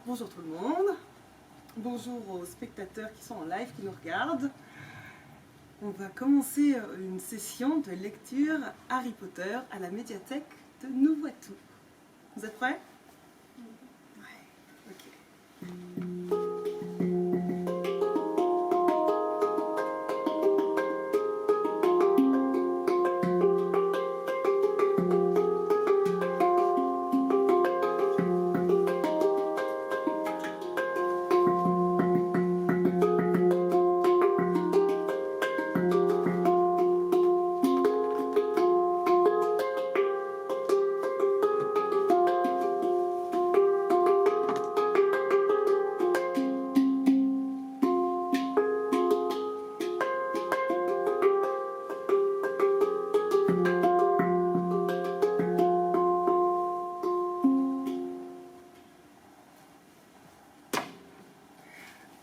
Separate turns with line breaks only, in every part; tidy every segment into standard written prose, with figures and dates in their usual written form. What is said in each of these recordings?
Bonjour tout le monde, bonjour aux spectateurs qui sont en live, qui nous regardent. On va commencer une session de lecture Harry Potter à la médiathèque de Nouveautou. Vous êtes prêts? Ouais, ok.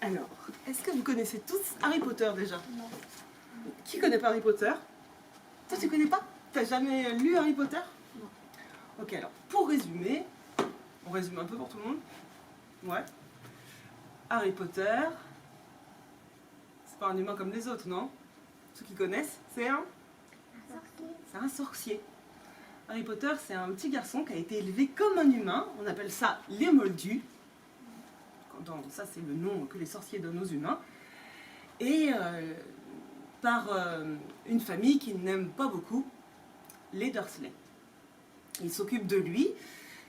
Alors, est-ce que vous connaissez tous Harry Potter déjà?
Non.
Qui connaît pas Harry Potter? Toi, tu connais pas? T'as jamais lu Harry Potter?
Non.
Ok, alors, pour résumer, on résume un peu pour tout le monde. Ouais. Harry Potter, c'est pas un humain comme les autres, non? Ceux qui connaissent, c'est un sorcier. Harry Potter, c'est un petit garçon qui a été élevé comme un humain. On appelle ça les Moldus. Ça, c'est le nom que les sorciers donnent aux humains. Et par une famille qui n'aime pas beaucoup les Dursley. Ils s'occupent de lui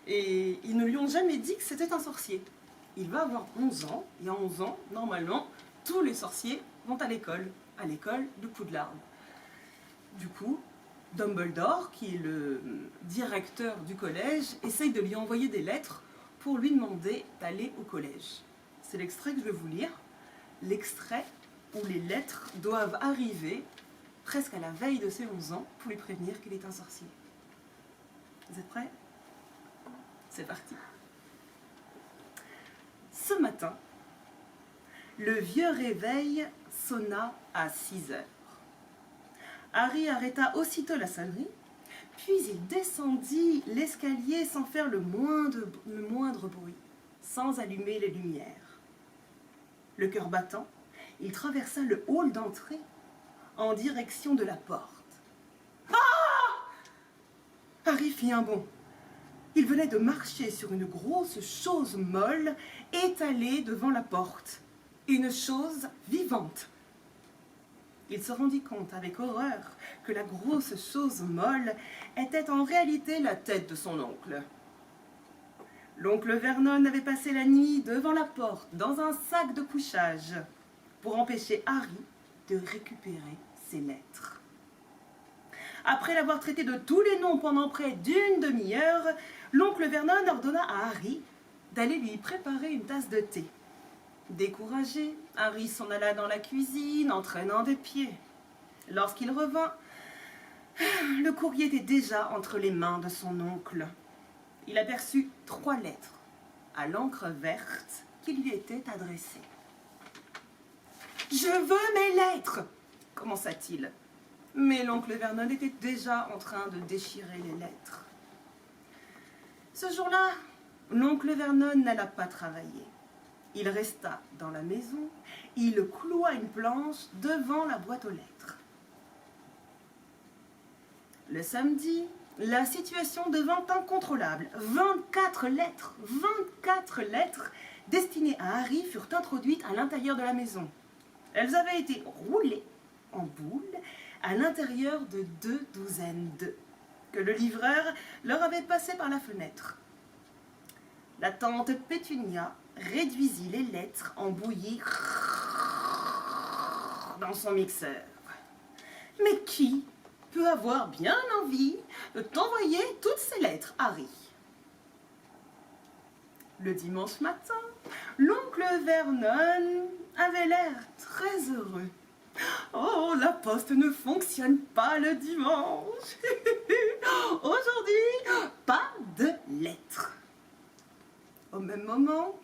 et ils ne lui ont jamais dit que c'était un sorcier. Il va avoir 11 ans, et à 11 ans, normalement, tous les sorciers vont à l'école de Poudlard. Du coup, Dumbledore, qui est le directeur du collège, essaye de lui envoyer des lettres pour lui demander d'aller au collège. C'est l'extrait que je vais vous lire, l'extrait où les lettres doivent arriver presque à la veille de ses 11 ans pour lui prévenir qu'il est un sorcier. Vous êtes prêts? C'est parti. Ce matin, le vieux réveil sonna à 6 heures. Harry arrêta aussitôt la sonnerie, puis il descendit l'escalier sans faire le moindre bruit, sans allumer les lumières. Le cœur battant, il traversa le hall d'entrée en direction de la porte. Ah! Harry fit un bond. Il venait de marcher sur une grosse chose molle étalée devant la porte. Une chose vivante. Il se rendit compte avec horreur que la grosse chose molle était en réalité la tête de son oncle. L'oncle Vernon avait passé la nuit devant la porte dans un sac de couchage pour empêcher Harry de récupérer ses lettres. Après l'avoir traité de tous les noms pendant près d'une demi-heure, l'oncle Vernon ordonna à Harry d'aller lui préparer une tasse de thé. Découragé, Harry s'en alla dans la cuisine en traînant des pieds. Lorsqu'il revint, le courrier était déjà entre les mains de son oncle. Il aperçut 3 lettres à l'encre verte qui lui étaient adressées. « Je veux mes lettres !» commença-t-il. Mais l'oncle Vernon était déjà en train de déchirer les lettres. Ce jour-là, l'oncle Vernon n'alla pas travailler. Il resta dans la maison, il cloua une planche devant la boîte aux lettres. Le samedi, la situation devint incontrôlable. 24 lettres destinées à Harry furent introduites à l'intérieur de la maison. Elles avaient été roulées en boule à l'intérieur de 2 douzaines d'œufs que le livreur leur avait passés par la fenêtre. La tante Pétunia réduisit les lettres en bouillie dans son mixeur. Mais qui peut avoir bien envie de t'envoyer toutes ces lettres, Harry? Le dimanche matin, l'oncle Vernon avait l'air très heureux. Oh, la poste ne fonctionne pas le dimanche. Aujourd'hui, pas de lettres. Au même moment,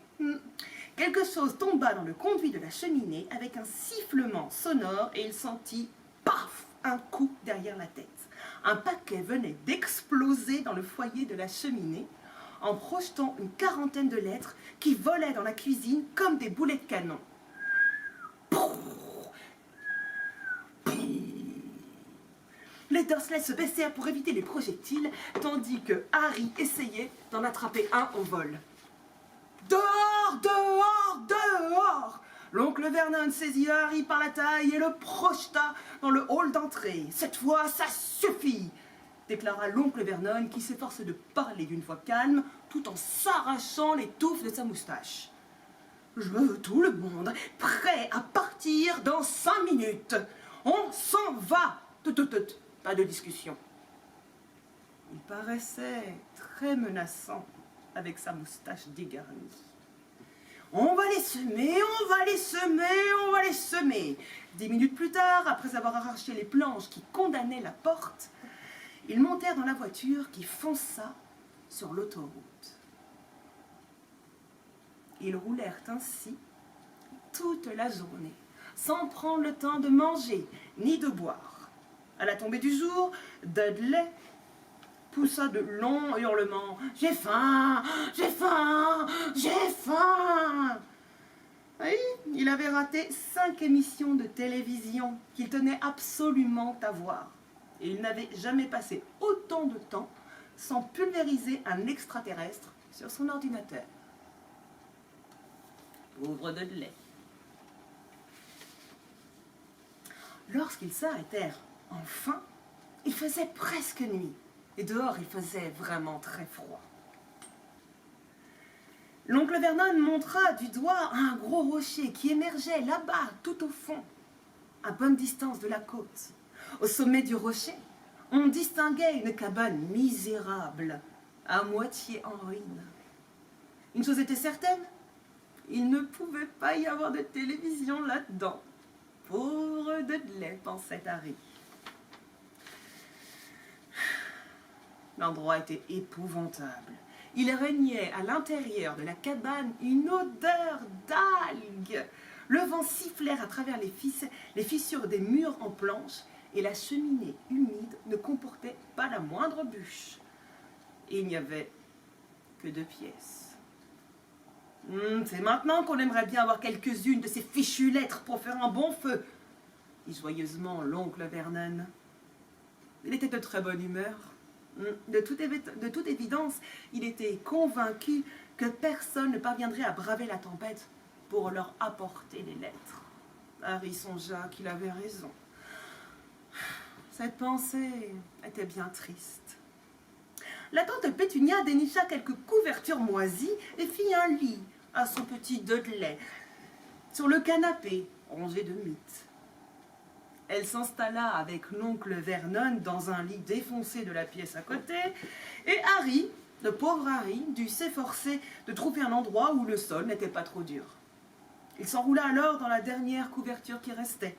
quelque chose tomba dans le conduit de la cheminée avec un sifflement sonore et il sentit, paf, un coup derrière la tête. Un paquet venait d'exploser dans le foyer de la cheminée en projetant une quarantaine de lettres qui volaient dans la cuisine comme des boulets de canon. Les Dursley se baissèrent pour éviter les projectiles, tandis que Harry essayait d'en attraper un au vol. « Dehors, dehors, dehors !» L'oncle Vernon saisit Harry par la taille et le projeta dans le hall d'entrée. « Cette fois, ça suffit !» déclara l'oncle Vernon qui s'efforce de parler d'une voix calme tout en s'arrachant les touffes de sa moustache. « Je veux tout le monde prêt à partir dans 5 minutes. On s'en va. Pas de discussion. » Il paraissait très menaçant avec sa moustache dégarnie. « On va les semer, on va les semer, on va les semer. » 10 minutes plus tard, après avoir arraché les planches qui condamnaient la porte, ils montèrent dans la voiture qui fonça sur l'autoroute. Ils roulèrent ainsi toute la journée, sans prendre le temps de manger ni de boire. À la tombée du jour, Dudley poussa de longs hurlements. « J'ai faim, j'ai faim, j'ai faim !» Oui, il avait raté 5 émissions de télévision qu'il tenait absolument à voir. Et il n'avait jamais passé autant de temps sans pulvériser un extraterrestre sur son ordinateur. Pauvre Dudley. Lorsqu'ils s'arrêtèrent enfin, il faisait presque nuit. Et dehors, il faisait vraiment très froid. L'oncle Vernon montra du doigt un gros rocher qui émergeait là-bas, tout au fond, à bonne distance de la côte. Au sommet du rocher, on distinguait une cabane misérable, à moitié en ruine. Une chose était certaine, il ne pouvait pas y avoir de télévision là-dedans. Pauvre Dudley, pensait Harry. L'endroit était épouvantable. Il régnait à l'intérieur de la cabane une odeur d'algues. Le vent sifflait à travers les fissures des murs en planches et la cheminée humide ne comportait pas la moindre bûche. Et il n'y avait que 2 pièces. C'est maintenant qu'on aimerait bien avoir quelques-unes de ces fichues lettres pour faire un bon feu, dit joyeusement l'oncle Vernon. Il était de très bonne humeur. De toute évidence, il était convaincu que personne ne parviendrait à braver la tempête pour leur apporter les lettres. Harry songea qu'il avait raison. Cette pensée était bien triste. La tante Pétunia dénicha quelques couvertures moisies et fit un lit à son petit Dudley sur le canapé rongé de miettes. Elle s'installa avec l'oncle Vernon dans un lit défoncé de la pièce à côté, et Harry, le pauvre Harry, dut s'efforcer de trouver un endroit où le sol n'était pas trop dur. Il s'enroula alors dans la dernière couverture qui restait,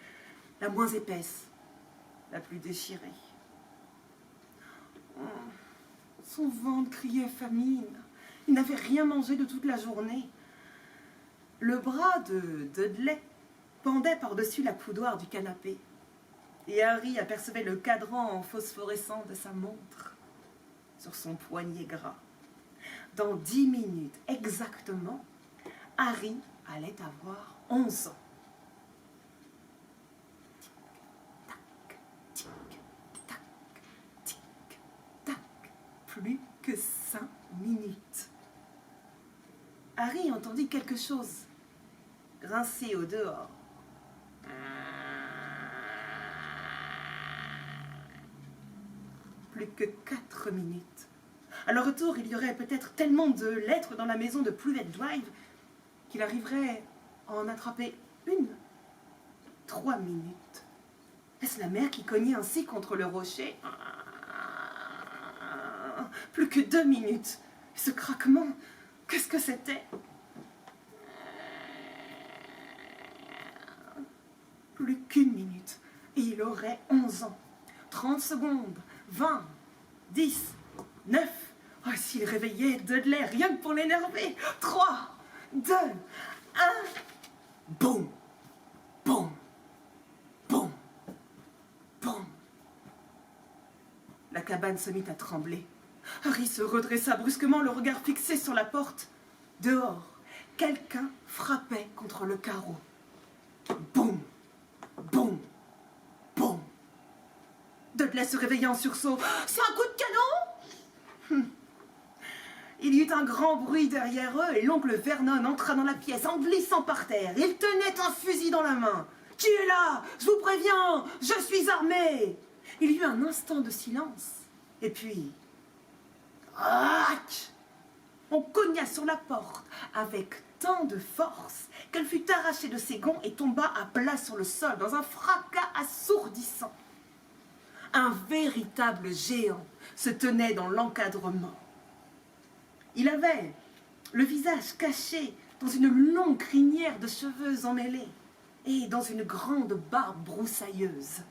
la moins épaisse, la plus déchirée. Son ventre criait famine. Il n'avait rien mangé de toute la journée. Le bras de Dudley pendait par-dessus la coudoir du canapé. Et Harry apercevait le cadran phosphorescent de sa montre sur son poignet gras. Dans 10 minutes exactement, Harry allait avoir 11 ans. Tic-tac, tic-tac, tic-tac. Plus que 5 minutes. Harry entendit quelque chose grincer au dehors. Plus que 4 minutes. À leur retour, il y aurait peut-être tellement de lettres dans la maison de Privet Drive qu'il arriverait à en attraper une. 3 minutes. Est-ce la mère qui cognait ainsi contre le rocher? Plus que 2 minutes. Ce craquement, qu'est-ce que c'était? Plus qu'1 minute. Et il aurait 11 ans. 30 secondes. 20, 10, 9. Oh, s'il réveillait Dudley, rien que pour l'énerver. 3, 2, 1. Boum, boum, boum, boum. La cabane se mit à trembler. Harry se redressa brusquement, le regard fixé sur la porte. Dehors, quelqu'un frappait contre le carreau. Boum, boum, boum. Dudley se réveilla en sursaut. « C'est un coup de canon !» Il y eut un grand bruit derrière eux et l'oncle Vernon entra dans la pièce en glissant par terre. Il tenait un fusil dans la main. « Qui est là? Je vous préviens, je suis armé !» Il y eut un instant de silence. Et puis... Rac! On cogna sur la porte avec tant de force qu'elle fut arrachée de ses gonds et tomba à plat sur le sol dans un fracas assourdissant. Un véritable géant se tenait dans l'encadrement. Il avait le visage caché dans une longue crinière de cheveux emmêlés et dans une grande barbe broussailleuse.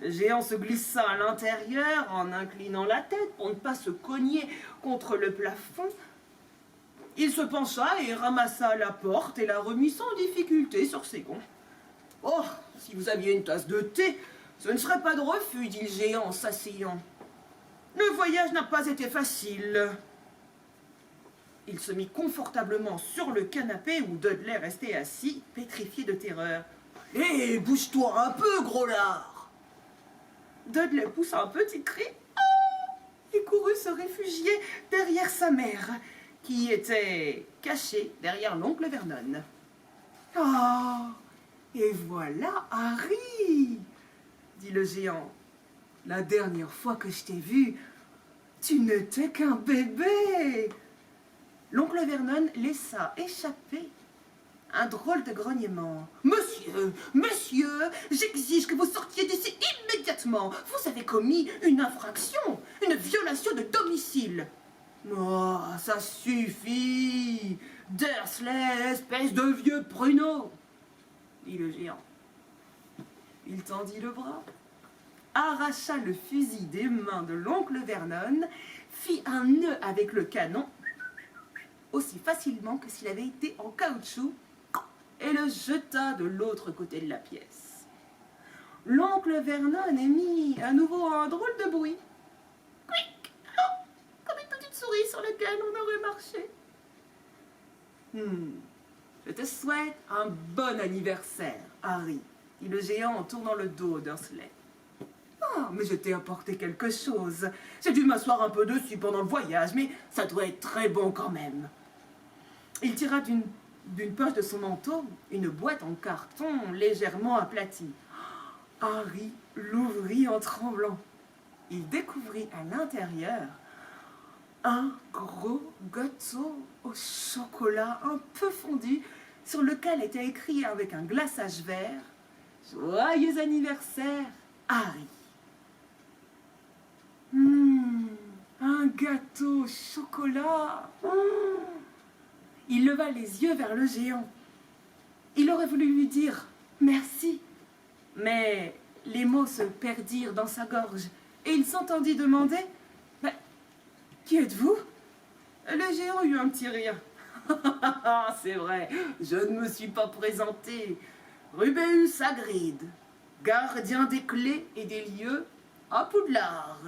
Le géant se glissa à l'intérieur en inclinant la tête pour ne pas se cogner contre le plafond. Il se pencha et ramassa la porte et la remit sans difficulté sur ses gonds. « Oh, si vous aviez une tasse de thé, ce ne serait pas de refus, dit le géant en s'asseyant. Le voyage n'a pas été facile. » Il se mit confortablement sur le canapé où Dudley restait assis, pétrifié de terreur. « Hé, bouge-toi un peu, gros lard !» Dudley poussa un petit cri et courut se réfugier derrière sa mère, qui était cachée derrière l'oncle Vernon. « Ah, et voilà Harry !» dit le géant. « La dernière fois que je t'ai vu, tu n'étais qu'un bébé !» L'oncle Vernon laissa échapper un drôle de grognement. « Monsieur, monsieur, j'exige que vous sortiez d'ici immédiatement. Vous avez commis une infraction, une violation de domicile. »« Oh, ça suffit, Dursley, espèce de vieux pruneau !» dit le géant. Il tendit le bras, arracha le fusil des mains de l'oncle Vernon, fit un nœud avec le canon, aussi facilement que s'il avait été en caoutchouc, et le jeta de l'autre côté de la pièce. L'oncle Vernon émit à nouveau un drôle de bruit. Quick! Oh, comme une petite souris sur laquelle on aurait marché. Je te souhaite un bon anniversaire, Harry, dit le géant en tournant le dos à Dursley. Ah, mais je t'ai apporté quelque chose. J'ai dû m'asseoir un peu dessus pendant le voyage, mais ça doit être très bon quand même. Il tira d'une poche de son manteau une boîte en carton légèrement aplatie. Harry l'ouvrit en tremblant. Il découvrit à l'intérieur un gros gâteau au chocolat un peu fondu sur lequel était écrit avec un glaçage vert « Joyeux anniversaire, Harry !» Un gâteau au chocolat. Il leva les yeux vers le géant. Il aurait voulu lui dire « merci », mais les mots se perdirent dans sa gorge et il s'entendit demander « Qui êtes-vous » Le géant eut un petit rire. « C'est vrai, je ne me suis pas présenté. Rubeus Hagrid, gardien des clés et des lieux à Poudlard. »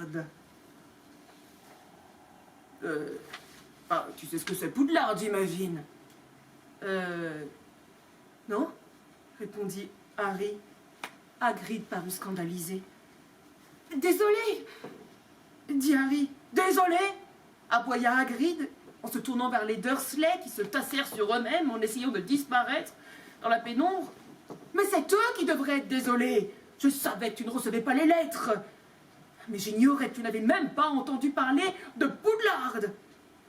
Tu sais ce que c'est Poudlard, j'imagine. Non, répondit Harry. Hagrid parut scandalisé. Désolé, dit Harry. Désolé, aboya Hagrid en se tournant vers les Dursley qui se tassèrent sur eux-mêmes en essayant de disparaître dans la pénombre. Mais c'est eux qui devraient être désolés. Je savais que tu ne recevais pas les lettres. Mais j'ignorais que tu n'avais même pas entendu parler de Poudlard.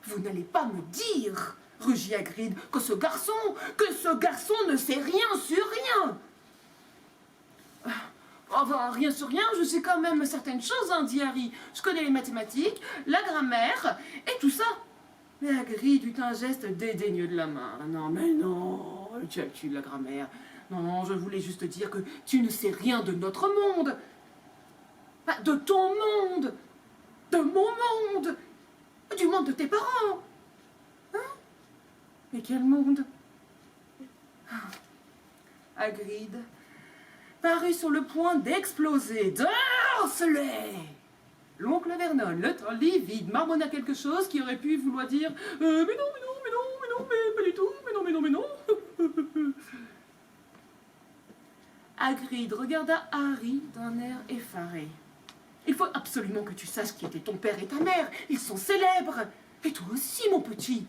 Vous n'allez pas me dire, rugit Hagrid, que ce garçon ne sait rien sur rien. Enfin, rien sur rien, je sais quand même certaines choses, hein, dit Harry. Je connais les mathématiques, la grammaire et tout ça. Mais Hagrid eut un geste dédaigneux de la main. Non, mais non, tu as de la grammaire. Non, je voulais juste dire que tu ne sais rien de notre monde. De ton monde, de mon monde, du monde de tes parents. Hein? Mais quel monde? Hagrid parut sur le point d'exploser. Dursley! L'oncle Vernon, le temps livide, marmonna quelque chose qui aurait pu vouloir dire mais non, mais non, mais non, mais non, mais pas du tout, mais non, mais non, mais non. Hagrid regarda Harry d'un air effaré. Il faut absolument que tu saches qui étaient ton père et ta mère. Ils sont célèbres. Et toi aussi, mon petit.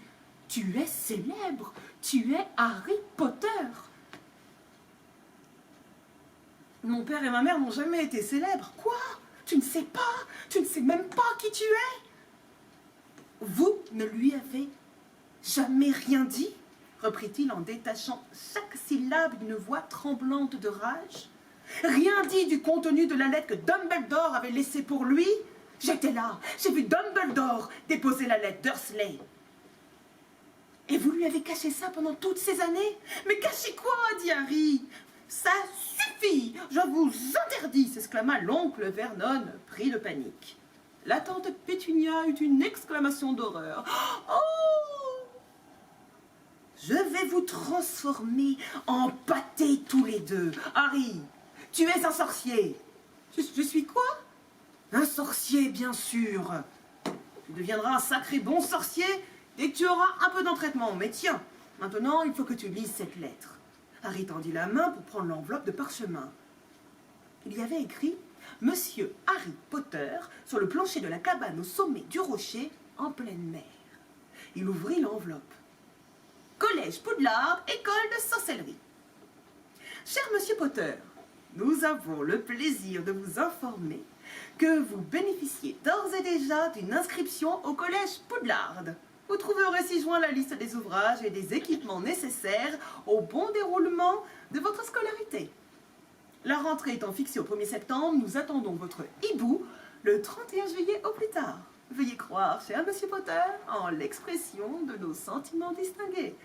Tu es célèbre. Tu es Harry Potter. Mon père et ma mère n'ont jamais été célèbres. Quoi? Tu ne sais pas? Tu ne sais même pas qui tu es? Vous ne lui avez jamais rien dit? Reprit-il en détachant chaque syllabe d'une voix tremblante de rage. Rien dit du contenu de la lettre que Dumbledore avait laissée pour lui? J'étais là, j'ai vu Dumbledore déposer la lettre Dursley. Et vous lui avez caché ça pendant toutes ces années? Mais cachez quoi? Dit Harry. Ça suffit, je vous interdis, s'exclama l'oncle Vernon, pris de panique. La tante Pétunia eut une exclamation d'horreur. Oh! Je vais vous transformer en pâté tous les deux. Harry, tu es un sorcier. Je suis quoi? Un sorcier, bien sûr. Tu deviendras un sacré bon sorcier dès que tu auras un peu d'entraînement. Mais tiens, maintenant, il faut que tu lises cette lettre. Harry tendit la main pour prendre l'enveloppe de parchemin. Il y avait écrit « Monsieur Harry Potter sur le plancher de la cabane au sommet du rocher en pleine mer ». Il ouvrit l'enveloppe. « Collège Poudlard, école de sorcellerie. Cher Monsieur Potter, nous avons le plaisir de vous informer que vous bénéficiez d'ores et déjà d'une inscription au collège Poudlard. Vous trouverez ci-joint la liste des ouvrages et des équipements nécessaires au bon déroulement de votre scolarité. La rentrée étant fixée au 1er septembre, nous attendons votre hibou le 31 juillet au plus tard. Veuillez croire, cher Monsieur Potter, en l'expression de nos sentiments distingués.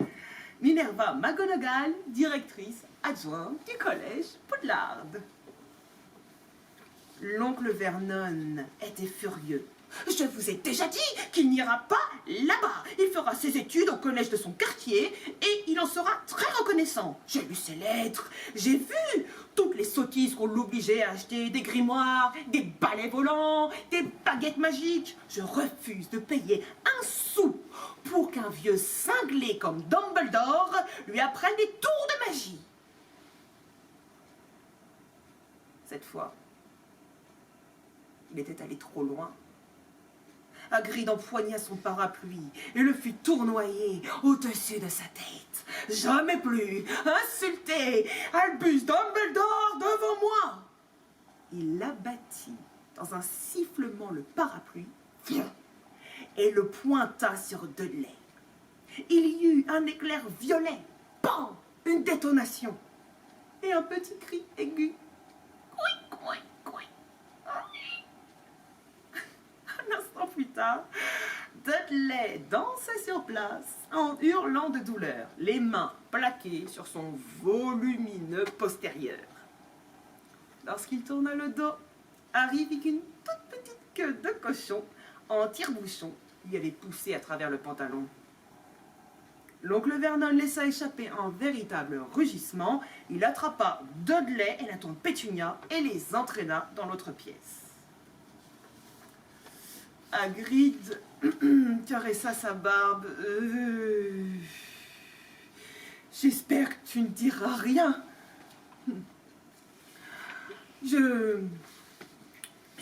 Minerva McGonagall, directrice adjointe du collège Poudlard. L'oncle Vernon était furieux. Je vous ai déjà dit qu'il n'ira pas là-bas. Il fera ses études au collège de son quartier et il en sera très reconnaissant. J'ai lu ses lettres, j'ai vu toutes les sottises qu'on l'obligeait à acheter, des grimoires, des balais volants, des baguettes magiques. Je refuse de payer un sou pour qu'un vieux cinglé comme Dumbledore lui apprenne des tours de magie. Cette fois, il était allé trop loin. Hagrid empoigna son parapluie et le fit tournoyer au-dessus de sa tête. Jamais plus insulté Albus Dumbledore devant moi. Il l'abattit dans un sifflement le parapluie et le pointa sur Dudley. Il y eut un éclair violet, bam, une détonation et un petit cri aigu. Couic, couic, couic. Un instant plus tard, Dudley dansait sur place en hurlant de douleur, les mains plaquées sur son volumineux postérieur. Lorsqu'il tourna le dos, Harry vit qu'une toute petite queue de cochon en tire-bouchon lui avait poussé à travers le pantalon. L'oncle Vernon laissa échapper un véritable rugissement. Il attrapa Dudley et la tante Pétunia et les entraîna dans l'autre pièce. Hagrid caressa sa barbe. J'espère que tu ne diras rien. Je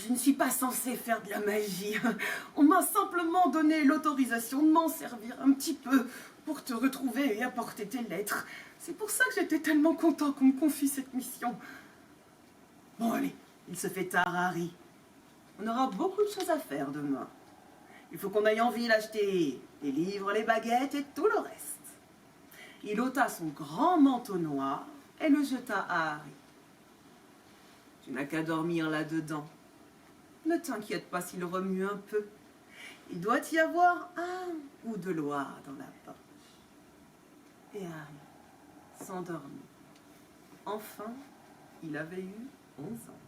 ne suis pas censée faire de la magie. On m'a simplement donné l'autorisation de m'en servir un petit peu pour te retrouver et apporter tes lettres. C'est pour ça que j'étais tellement content qu'on me confie cette mission. Bon, allez, il se fait tard, Harry. On aura beaucoup de choses à faire demain. Il faut qu'on aille en ville acheter les livres, les baguettes et tout le reste. Il ôta son grand manteau noir et le jeta à Harry. Tu n'as qu'à dormir là-dedans. Ne t'inquiète pas s'il remue un peu. Il doit y avoir un ou deux lois dans la poche. Et Harry s'endormit. Enfin, il avait eu 11 ans.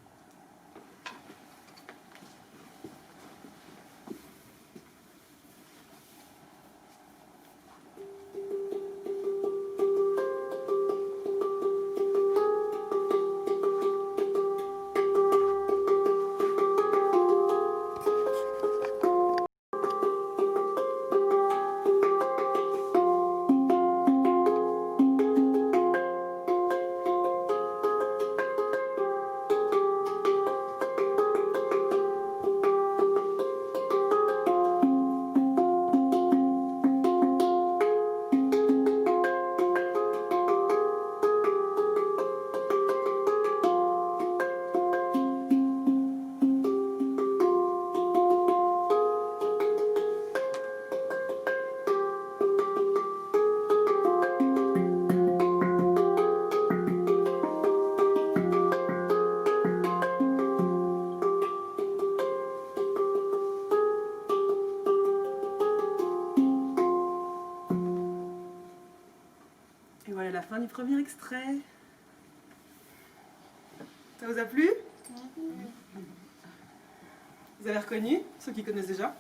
la fin du premier extrait. Ça vous a plu? Vous avez reconnu, ceux qui connaissent déjà?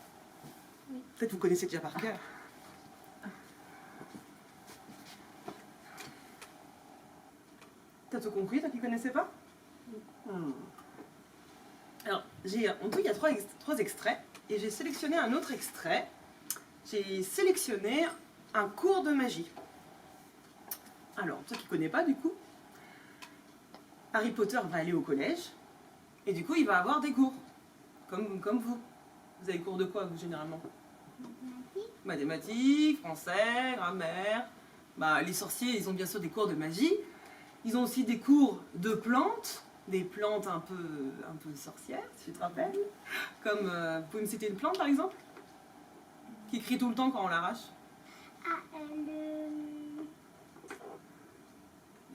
Oui.
Peut-être vous connaissez déjà par cœur. T'as tout compris, toi qui connaissais pas? Alors, en tout, il y a trois extraits, et j'ai sélectionné un autre extrait. J'ai sélectionné un cours de magie. Alors, ceux qui ne connaissent pas, du coup, Harry Potter va aller au collège, et du coup, il va avoir des cours, comme vous. Vous avez cours de quoi, vous, généralement? Mathématiques, français, grammaire. Bah, les sorciers, ils ont bien sûr des cours de magie. Ils ont aussi des cours de plantes, des plantes un peu sorcières, si tu te rappelles. Comme, vous pouvez me citer une plante, par exemple, qui crie tout le temps quand on l'arrache?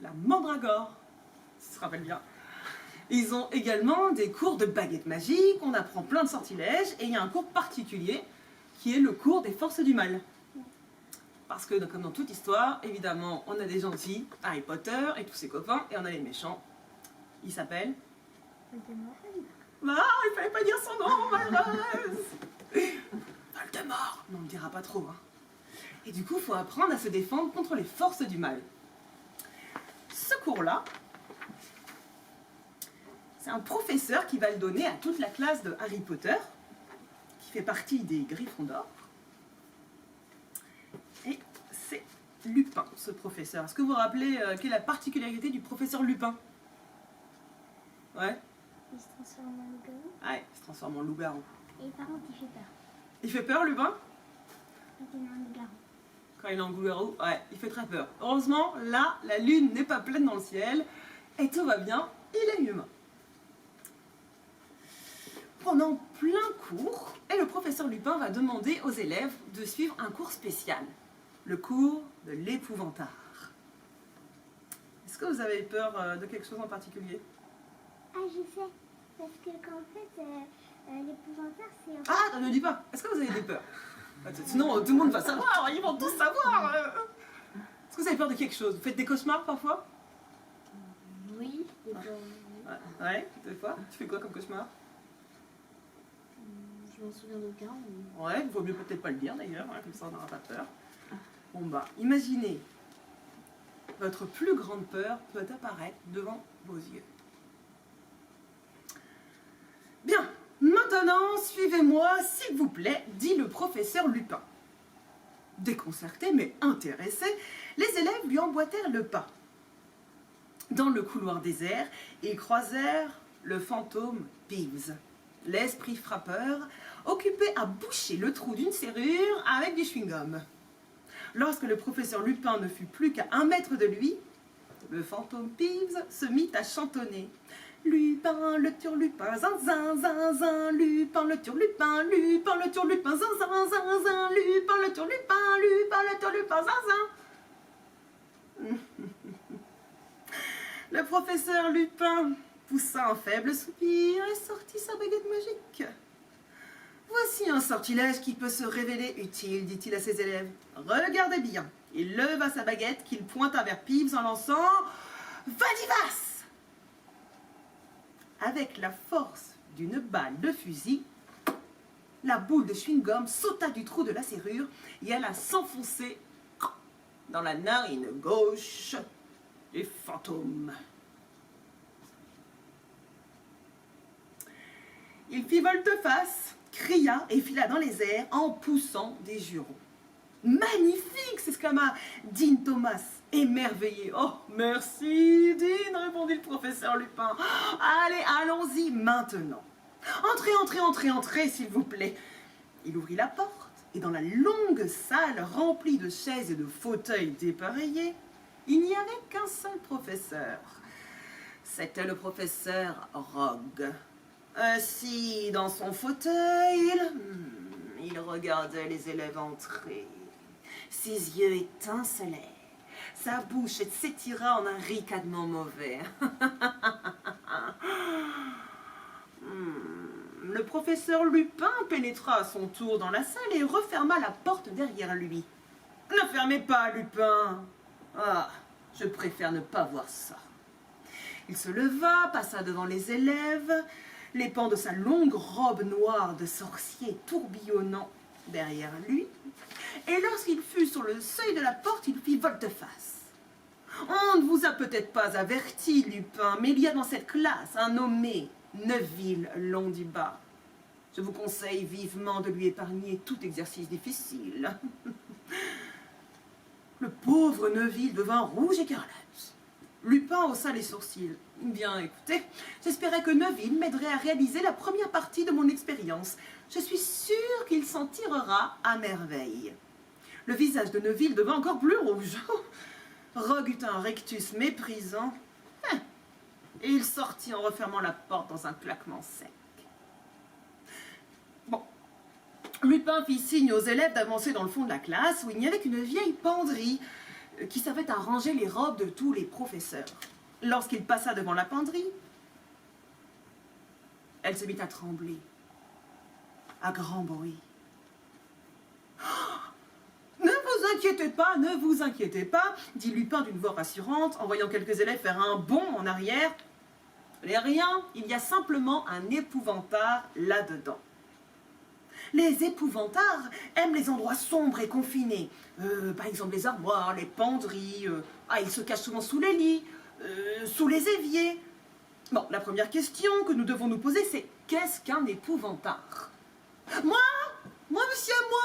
La mandragore, si tu te rappelles bien. Ils ont également des cours de baguettes magiques, on apprend plein de sortilèges, et il y a un cours particulier qui est le cours des forces du mal. Parce que, comme dans toute histoire, évidemment, on a des gentils, Harry Potter et tous ses copains, et on a les méchants. Ils s'appellent... Ah, il fallait pas dire son nom, malheureuse. Voldemort. Non, on ne le dira pas trop. Hein. Et du coup, il faut apprendre à se défendre contre les forces du mal. Ce cours-là, c'est un professeur qui va le donner à toute la classe de Harry Potter, qui fait partie des Gryffondors. Et c'est Lupin, ce professeur. Est-ce que vous vous rappelez quelle est la particularité du professeur Lupin? Ouais.
Il se transforme en loup-garou.
Ouais, il se transforme en loup-garou.
Et par contre, il fait peur.
Il fait peur, Lupin?
Quand il est un loup-garou.
Quand il est en loup-garou, ouais, il fait très peur. Heureusement, là, la lune n'est pas pleine dans le ciel, et tout va bien, il est humain. Pendant plein cours, et le professeur Lupin va demander aux élèves de suivre un cours spécial, le cours de l'épouvantard. Est-ce que vous avez peur de quelque chose en particulier?
Ah, je sais. Parce que qu'en fait, l'épouvantaire, c'est...
Ah, ne dis pas. Est-ce que vous avez des peurs? Sinon, tout le monde va savoir, ils vont tous savoir. Est-ce que vous avez peur de quelque chose? Vous faites des cauchemars parfois?
Oui.
Ouais, des fois. Tu fais quoi comme cauchemar?
Je m'en souviens d'aucun. Mais...
Ouais, il vaut mieux peut-être pas le dire d'ailleurs, hein, comme ça on n'aura pas peur. Bon bah, imaginez, votre plus grande peur peut apparaître devant vos yeux. Bien, maintenant, suivez-moi, s'il vous plaît, dit le professeur Lupin. Déconcerté mais intéressé, les élèves lui emboîtèrent le pas. Dans le couloir désert, ils croisèrent le fantôme Peeves, l'esprit frappeur, occupé à boucher le trou d'une serrure avec du chewing-gum. Lorsque le professeur Lupin ne fut plus qu'à 1 mètre de lui, le fantôme Peeves se mit à chantonner. Lupin, le turlupin, zin zin zin zin, Lupin, le turlupin, Lupin, le turlupin, zin zin zin zin, Lupin, le turlupin, Lupin, le turlupin, zin zin. Le professeur Lupin poussa un faible soupir et sortit sa baguette magique. Voici un sortilège qui peut se révéler utile, dit-il à ses élèves. Regardez bien. Il leva sa baguette qu'il pointa vers Peeves en lançant Vadivas. Avec la force d'une balle de fusil, la boule de chewing-gum sauta du trou de la serrure et alla s'enfoncer dans la narine gauche du fantôme. Il fit volte-face, cria et fila dans les airs en poussant des jurons. « Magnifique !» s'exclama Dean Thomas, émerveillé. « Oh, merci, Dean !» répondit le professeur Lupin. « Allez, allons-y maintenant. Entrez, entrez, entrez, entrez, s'il vous plaît. » Il ouvrit la porte et dans la longue salle remplie de chaises et de fauteuils dépareillés, il n'y avait qu'un seul professeur. C'était le professeur Rogue. Assis dans son fauteuil, il regardait les élèves entrer. Ses yeux étincelaient. Sa bouche s'étira en un ricanement mauvais. Le professeur Lupin pénétra à son tour dans la salle et referma la porte derrière lui. « Ne fermez pas, Lupin !»« Ah, Je préfère ne pas voir ça. Il se leva, passa devant les élèves, les pans de sa longue robe noire de sorcier tourbillonnant derrière lui, et lorsqu'il fut sur le seuil de la porte, il fit volte-face. On ne vous a peut-être pas averti, Lupin, mais il y a dans cette classe un nommé Neville Londubat. Je vous conseille vivement de lui épargner tout exercice difficile. Le pauvre Neville devint rouge écarlate. Lupin haussa les sourcils. Bien, écoutez, j'espérais que Neville m'aiderait à réaliser la première partie de mon expérience. Je suis sûre qu'il s'en tirera à merveille. Le visage de Neville devint encore plus rouge. Rogue eut un rectus méprisant, et il sortit en refermant la porte dans un claquement sec. Bon, Lupin fit signe aux élèves d'avancer dans le fond de la classe où il n'y avait qu'une vieille penderie qui servait à ranger les robes de tous les professeurs. Lorsqu'il passa devant la penderie, elle se mit à trembler, à grand bruit. Ne vous inquiétez pas, dit Lupin d'une voix rassurante, en voyant quelques élèves faire un bond en arrière. Rien, il y a simplement un épouvantard là-dedans. Les épouvantards aiment les endroits sombres et confinés. Par exemple les armoires, les penderies. Ils se cachent souvent sous les lits, sous les éviers. Bon, la première question que nous devons nous poser, c'est qu'est-ce qu'un épouvantard? Moi, monsieur, moi.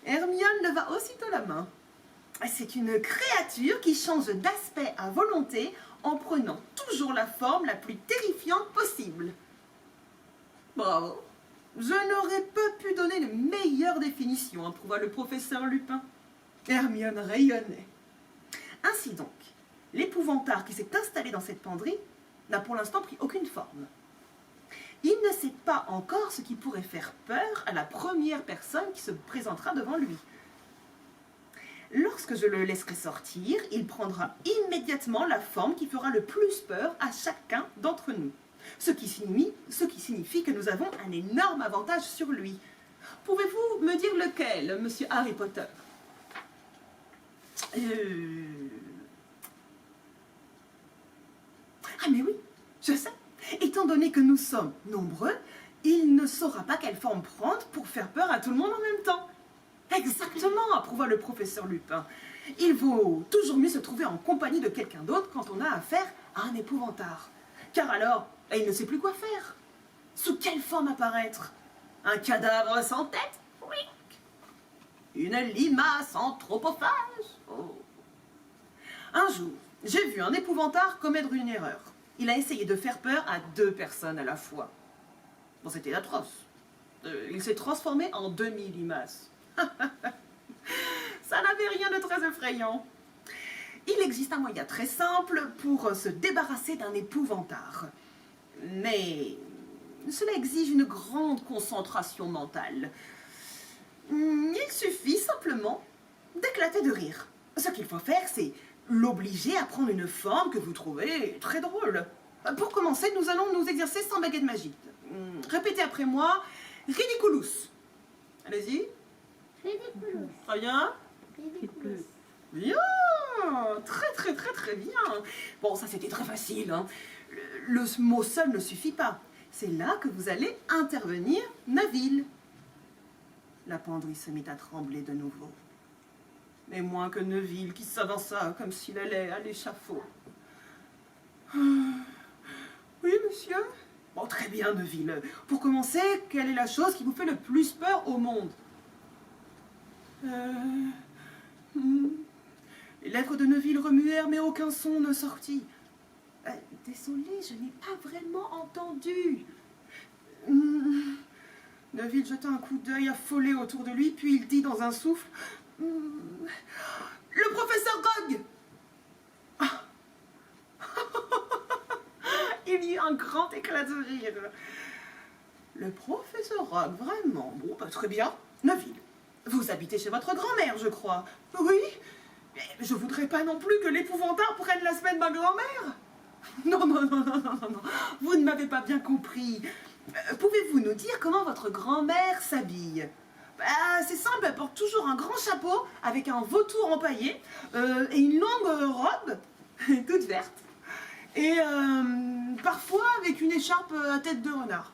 Hermione leva aussitôt la main. C'est une créature qui change d'aspect à volonté en prenant toujours la forme la plus terrifiante possible. Bravo. Je n'aurais pas pu donner une meilleure définition, approuva le professeur Lupin. Hermione rayonnait. Ainsi donc, l'épouvantard qui s'est installé dans cette penderie n'a pour l'instant pris aucune forme. Il ne sait pas encore ce qui pourrait faire peur à la première personne qui se présentera devant lui. Lorsque je le laisserai sortir, il prendra immédiatement la forme qui fera le plus peur à chacun d'entre nous. Ce qui signifie que nous avons un énorme avantage sur lui. Pouvez-vous me dire lequel, monsieur Harry Potter? Ah mais oui, je sais. Étant donné que nous sommes nombreux, il ne saura pas quelle forme prendre pour faire peur à tout le monde en même temps. Exactement, approuva le professeur Lupin. Il vaut toujours mieux se trouver en compagnie de quelqu'un d'autre quand on a affaire à un épouvantard. Car alors, il ne sait plus quoi faire. Sous quelle forme apparaître? Un cadavre sans tête? Oui. Une limace anthropophage? Oh. Un jour, j'ai vu un épouvantard commettre une erreur. Il a essayé de faire peur à 2 personnes à la fois. Bon, c'était atroce. Il s'est transformé en demi-limace. Ça n'avait rien de très effrayant. Il existe un moyen très simple pour se débarrasser d'un épouvantard. Mais cela exige une grande concentration mentale. Il suffit simplement d'éclater de rire. Ce qu'il faut faire, c'est l'obliger à prendre une forme que vous trouvez très drôle. Pour commencer, nous allons nous exercer sans baguette magique. Répétez après moi, ridiculous. Allez-y.
Ridiculous.
Très bien.
Ridiculous.
Bien. Très bien. Bon, ça c'était très facile. Hein. Le mot seul ne suffit pas. C'est là que vous allez intervenir, Neville. La penderie se mit à trembler de nouveau. Mais moins que Neville qui s'avança comme s'il allait à l'échafaud. Oui, monsieur? Bon, très bien, Neville. Pour commencer, quelle est la chose qui vous fait le plus peur au monde? Les lèvres de Neville remuèrent, mais aucun son ne sortit. Désolé, je n'ai pas vraiment entendu. Neville jeta un coup d'œil affolé autour de lui, puis il dit dans un souffle... Le professeur Rogue! Ah. Il y eut un grand éclat de rire. Le professeur Rogue, vraiment? Bon, très bien. Neville, vous habitez chez votre grand-mère, je crois. Oui, mais je voudrais pas non plus que l'épouvantard prenne la semaine de ma grand-mère. Non. Vous ne m'avez pas bien compris. Pouvez-vous nous dire comment votre grand-mère s'habille? C'est simple, elle porte toujours un grand chapeau avec un vautour empaillé et une longue robe, toute verte. Et parfois avec une écharpe à tête de renard.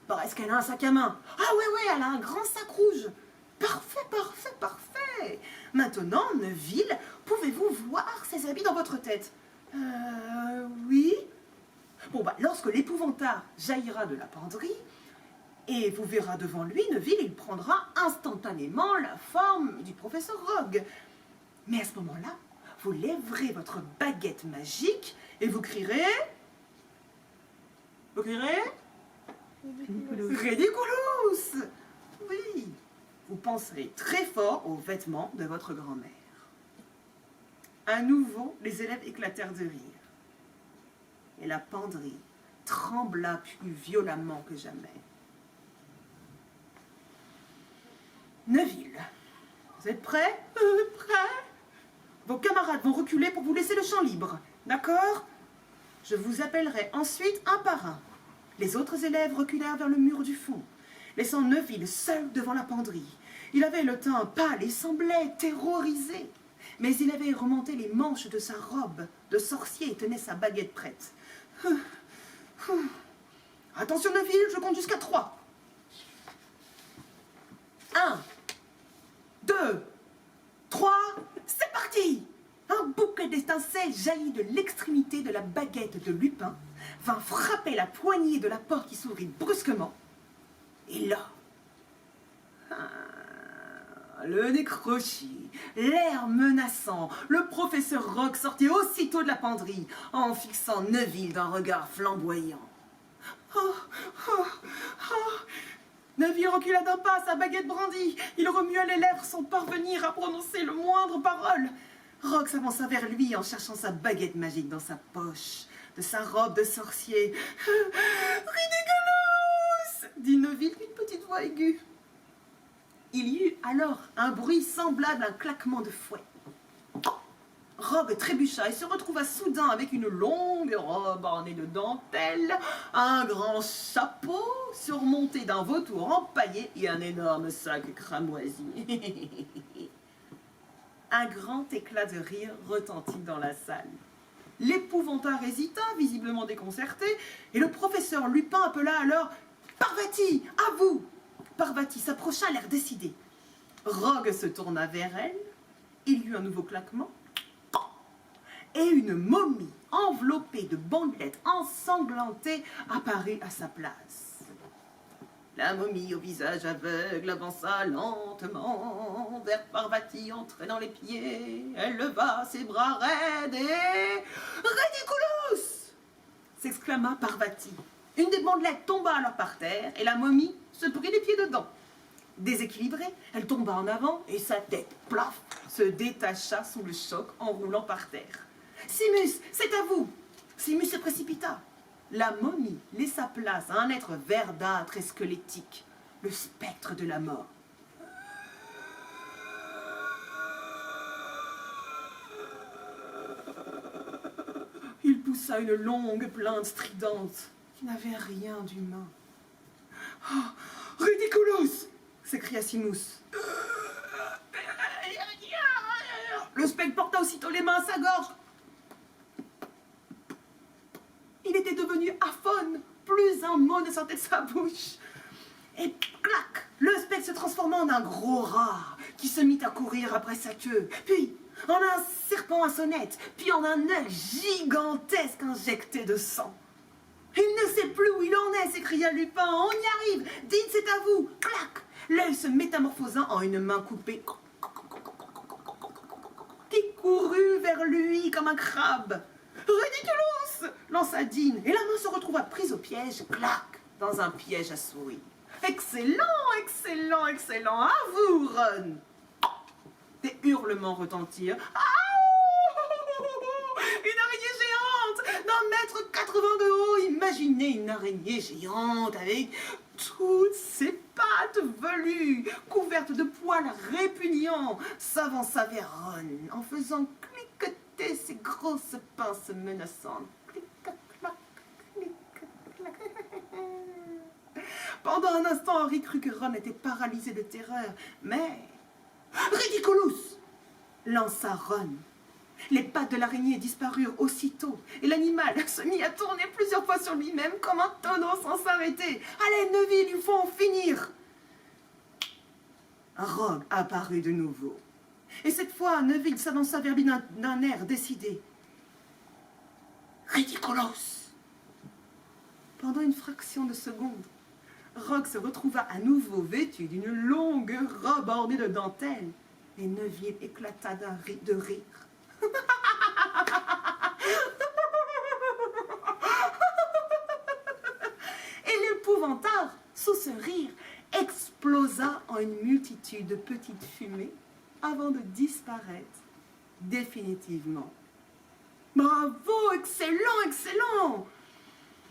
Bon, est-ce qu'elle a un sac à main? Ah ouais, elle a un grand sac rouge. Parfait, parfait, parfait. Maintenant, Neville, pouvez-vous voir ses habits dans votre tête? Oui. Bon, lorsque l'épouvantail jaillira de la penderie, et vous verra devant lui, Neville, il prendra instantanément la forme du professeur Rogue. Mais à ce moment-là, vous lèverez votre baguette magique et vous crierez... Vous crierez... Ridiculous! Oui. Vous penserez très fort aux vêtements de votre grand-mère. À nouveau, les élèves éclatèrent de rire. Et la penderie trembla plus violemment que jamais. Neville, vous êtes prêts? Prêts? Vos camarades vont reculer pour vous laisser le champ libre, d'accord? Je vous appellerai ensuite un par un. Les autres élèves reculèrent vers le mur du fond, laissant Neville seul devant la penderie. Il avait le teint pâle et semblait terrorisé, mais il avait remonté les manches de sa robe de sorcier et tenait sa baguette prête. Attention Neville, je compte jusqu'à 3. 1, 2, 3, c'est parti! Un bouquet d'étincelles jaillit de l'extrémité de la baguette de Lupin, vint frapper la poignée de la porte qui s'ouvrit brusquement. Et là, le nez crochu, l'air menaçant, le professeur Rogue sortit aussitôt de la penderie en fixant Neville d'un regard flamboyant. Neville recula d'un pas, sa baguette brandie. Il remua les lèvres sans parvenir à prononcer le moindre parole. Rogue s'avança vers lui en cherchant sa baguette magique dans sa poche de sa robe de sorcier. « Ridiculous !» dit Neville d'une petite voix aiguë. Il y eut alors un bruit semblable à un claquement de fouet. Rogue trébucha et se retrouva soudain avec une longue robe ornée de dentelle, un grand chapeau surmonté d'un vautour empaillé et un énorme sac cramoisi. Un grand éclat de rire retentit dans la salle. L'épouvantail hésita, visiblement déconcerté, et le professeur Lupin appela alors « Parvati, à vous !» Parvati s'approcha, l'air décidé. Rogue se tourna vers elle, il y eut un nouveau claquement, et une momie enveloppée de bandelettes ensanglantées apparut à sa place. La momie au visage aveugle avança lentement vers Parvati, entraînant les pieds. Elle leva ses bras raides et... « Ridiculous !» s'exclama Parvati. Une des bandelettes tomba alors par terre et la momie se prit les pieds dedans. Déséquilibrée, elle tomba en avant et sa tête, plaf, se détacha sous le choc en roulant par terre. « Simus, c'est à vous !» Simus se précipita. La momie laissa place à un être verdâtre et squelettique, le spectre de la mort. Il poussa une longue plainte stridente qui n'avait rien d'humain. « Oh, ridiculous !» s'écria Simus. Le spectre porta aussitôt les mains à sa gorge. Il était devenu aphone, plus un mot ne sortait de sa bouche. Et clac, le spectre se transforma en un gros rat qui se mit à courir après sa queue, puis en un serpent à sonnette, puis en un œil gigantesque injecté de sang. « Il ne sait plus où il en est !» s'écria Lupin. « On y arrive! Dites, c'est à vous !» Clac, l'œil se métamorphosa en une main coupée qui courut vers lui comme un crabe. « Ridiculous !» lança Dean, et la main se retrouva prise au piège, clac, dans un piège à souris. « Excellent, excellent, excellent! À vous, Ron !» Des hurlements retentirent. « Ah ! Une araignée géante d'1,80 m de haut! Imaginez une araignée géante avec toutes ses pattes velues, couvertes de poils répugnants, s'avança vers Ron en faisant cliqueter ses grosses pinces menaçantes. Pendant un instant, Harry crut que Ron était paralysé de terreur. Mais... Ridiculous! Lança Ron. Les pattes de l'araignée disparurent aussitôt, et l'animal se mit à tourner plusieurs fois sur lui-même comme un tonneau sans s'arrêter. Allez, Neville, il faut en finir! Rogue apparut de nouveau. Et cette fois, Neville s'avança vers lui d'un air décidé. Ridiculous! Pendant une fraction de seconde, Rogue se retrouva à nouveau vêtu d'une longue robe ornée de dentelle, et Neville éclata de rire. Et l'épouvantard, sous ce rire, explosa en une multitude de petites fumées avant de disparaître définitivement. « Bravo, excellent, excellent !»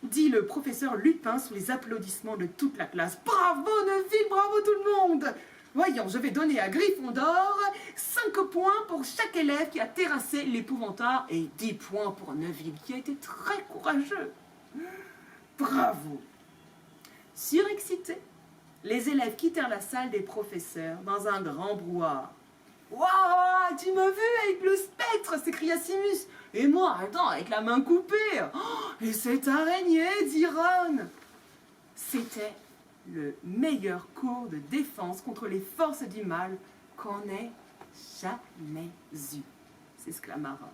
dit le professeur Lupin sous les applaudissements de toute la classe. « Bravo Neville, bravo tout le monde ! Voyons, je vais donner à Gryffondor 5 points pour chaque élève qui a terrassé l'épouvantard et 10 points pour Neville, qui a été très courageux. Bravo !» Surexcités, les élèves quittèrent la salle des professeurs dans un grand brouhaha. « Waouh, tu m'as vu avec le spectre !» s'écria Simus. « Et moi, attends, avec la main coupée oh, et cette araignée !» dit Ron. C'était le meilleur cours de défense contre les forces du mal qu'on ait jamais eu, s'exclama Ron.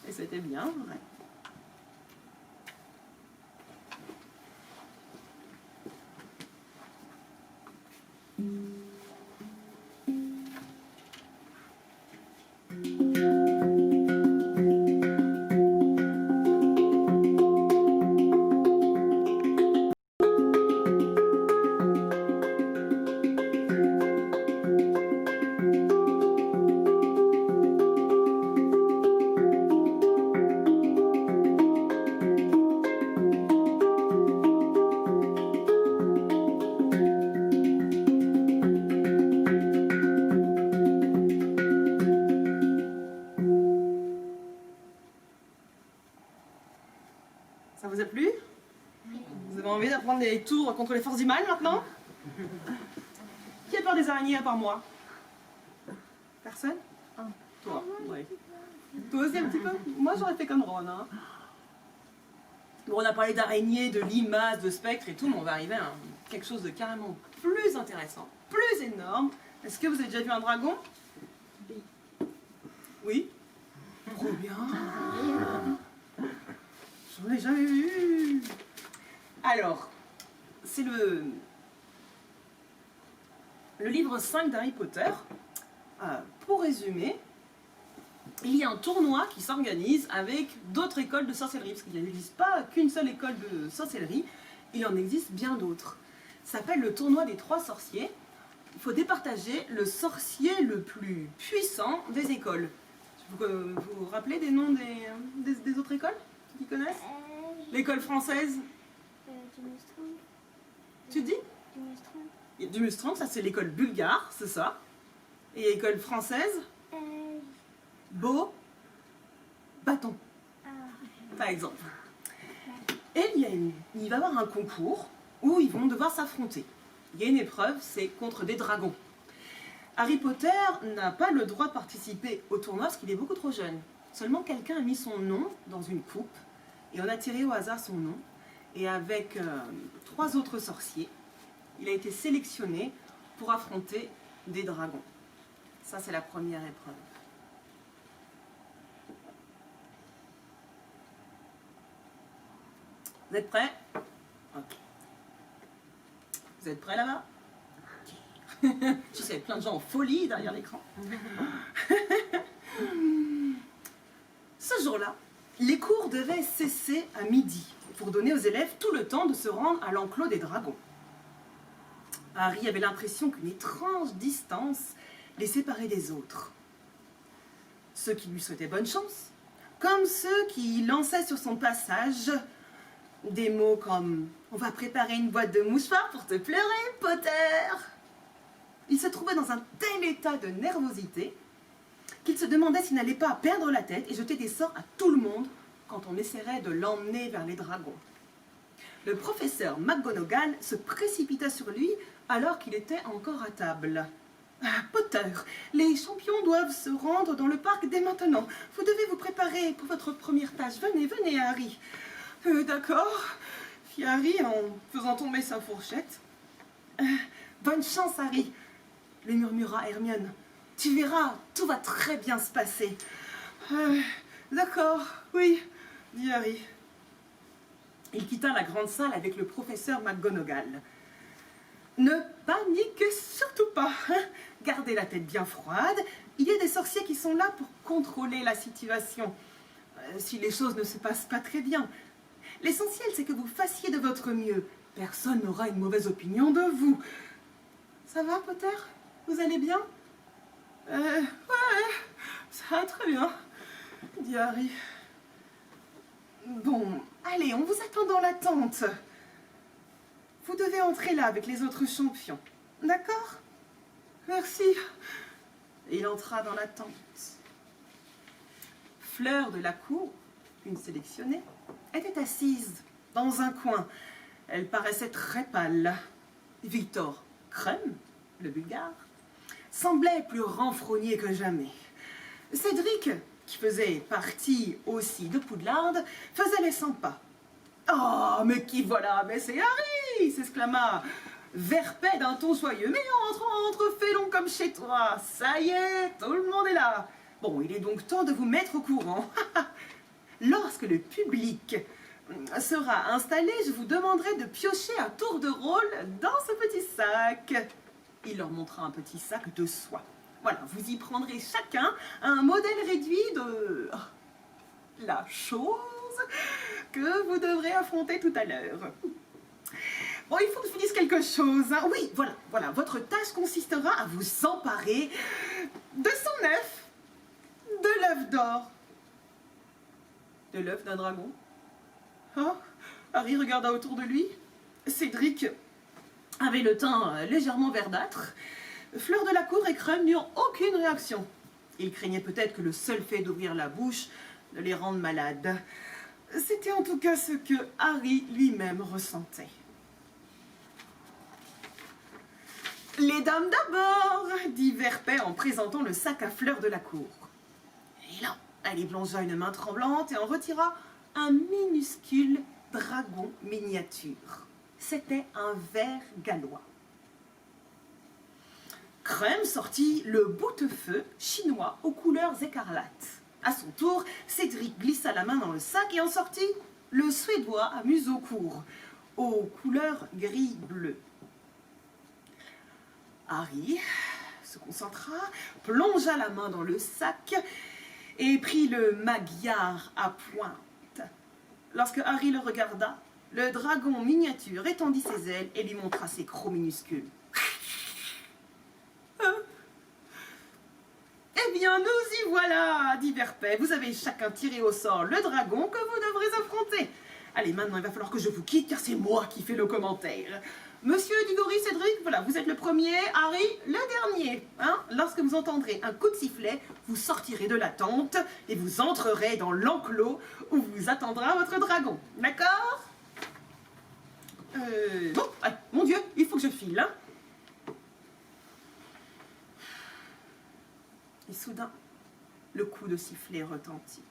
Et c'était bien vrai. Ça vous a plu? Vous avez envie d'apprendre les tours contre les forces du mal maintenant? Qui a peur des araignées à part moi? Personne? Toi, oui. Toi aussi un petit peu? Moi j'aurais fait comme Ron. Hein. Bon, on a parlé d'araignées, de limaces, de spectres et tout, mais on va arriver à quelque chose de carrément plus intéressant, plus énorme. Est-ce que vous avez déjà vu un dragon? Oui? Trop bien! Je l'ai jamais vu. Alors, c'est le livre 5 d'Harry Potter. Pour résumer, il y a un tournoi qui s'organise avec d'autres écoles de sorcellerie, parce qu'il n'existe pas qu'une seule école de sorcellerie, il en existe bien d'autres. Ça s'appelle le tournoi des 3 sorciers. Il faut départager le sorcier le plus puissant des écoles. Vous vous rappelez des noms des autres écoles qui connaissent? L'école française.
Dumustron.
Tu dis?
Dumustron.
Dumustron, ça c'est l'école bulgare, c'est ça. Et l'école française? Beau bâton, par exemple. Et il va y avoir un concours où ils vont devoir s'affronter. Il y a une épreuve, c'est contre des dragons. Harry Potter n'a pas le droit de participer au tournoi parce qu'il est beaucoup trop jeune. Seulement quelqu'un a mis son nom dans une coupe et on a tiré au hasard son nom. Et avec 3 autres sorciers, il a été sélectionné pour affronter des dragons. Ça, c'est la première épreuve. Vous êtes prêts? Ok. Vous êtes prêts là-bas? Ok. Je sais, plein de gens en folie derrière l'écran. Ce jour-là, les cours devaient cesser à midi pour donner aux élèves tout le temps de se rendre à l'enclos des dragons. Harry avait l'impression qu'une étrange distance les séparait des autres. Ceux qui lui souhaitaient bonne chance, comme ceux qui lançaient sur son passage des mots comme « On va préparer une boîte de mouchoirs pour te pleurer, Potter !» Il se trouvait dans un tel état de nervosité qu'il se demandait s'il n'allait pas perdre la tête et jeter des sorts à tout le monde quand on essaierait de l'emmener vers les dragons. Le professeur McGonagall se précipita sur lui alors qu'il était encore à table. Ah, Potter, les champions doivent se rendre dans le parc dès maintenant. Vous devez vous préparer pour votre première tâche. Venez, venez, Harry. D'accord, fit Harry en faisant tomber sa fourchette. Bonne chance, Harry, lui murmura Hermione. Tu verras, tout va très bien se passer. D'accord, oui, dit Harry. Il quitta la grande salle avec le professeur McGonagall. Ne paniquez surtout pas, hein. Gardez la tête bien froide. Il y a des sorciers qui sont là pour contrôler la situation. Si les choses ne se passent pas très bien. L'essentiel, c'est que vous fassiez de votre mieux. Personne n'aura une mauvaise opinion de vous. Ça va, Potter? Vous allez bien? Ouais, ça va très bien, dit Harry. Bon, allez, on vous attend dans la tente. Vous devez entrer là avec les autres champions. D'accord? Merci. Et il entra dans la tente. Fleur de la cour, une sélectionnée, était assise dans un coin. Elle paraissait très pâle. Victor Crumb, le Bulgare, semblait plus renfrogné que jamais. Cédric, qui faisait partie aussi de Poudlard, faisait les 100 pas. « Oh, mais qui voilà? Mais c'est Harry !» s'exclama Verpet d'un ton joyeux. « Mais entre, fais donc comme chez toi. Ça y est, tout le monde est là. Bon, il est donc temps de vous mettre au courant. Lorsque le public sera installé, je vous demanderai de piocher à tour de rôle dans ce petit sac. » Il leur montra un petit sac de soie. Voilà, vous y prendrez chacun un modèle réduit de la chose que vous devrez affronter tout à l'heure. Bon, il faut que je vous dise quelque chose. Hein. Oui, voilà, votre tâche consistera à vous emparer de son œuf, de l'œuf d'or. De l'œuf d'un dragon. Oh, Harry regarda autour de lui. Cédric avait le teint légèrement verdâtre. Fleur de la cour et Crumb n'eurent aucune réaction. Il craignait peut-être que le seul fait d'ouvrir la bouche ne les rende malades. C'était en tout cas ce que Harry lui-même ressentait. « Les dames d'abord !» dit Verpet en présentant le sac à Fleur de la cour. Et là, elle y plongea une main tremblante et en retira un minuscule dragon miniature. C'était un ver gallois. Crumb sortit le boutefeu chinois aux couleurs écarlates. À son tour, Cédric glissa la main dans le sac et en sortit le suédois à museau court, aux couleurs gris-bleu. Harry se concentra, plongea la main dans le sac et prit le magyar à pointe. Lorsque Harry le regarda, le dragon miniature étendit ses ailes et lui montra ses crocs minuscules. Eh bien, nous y voilà, dit Verpet. Vous avez chacun tiré au sort le dragon que vous devrez affronter. Allez, maintenant, il va falloir que je vous quitte, car c'est moi qui fais le commentaire. Monsieur Diggory, Cédric, voilà, vous êtes le premier, Harry, le dernier. Hein? Lorsque vous entendrez un coup de sifflet, vous sortirez de la tente et vous entrerez dans l'enclos où vous attendra votre dragon. D'accord? Bon, allez, mon Dieu, il faut que je file, hein? Et soudain, le coup de sifflet retentit.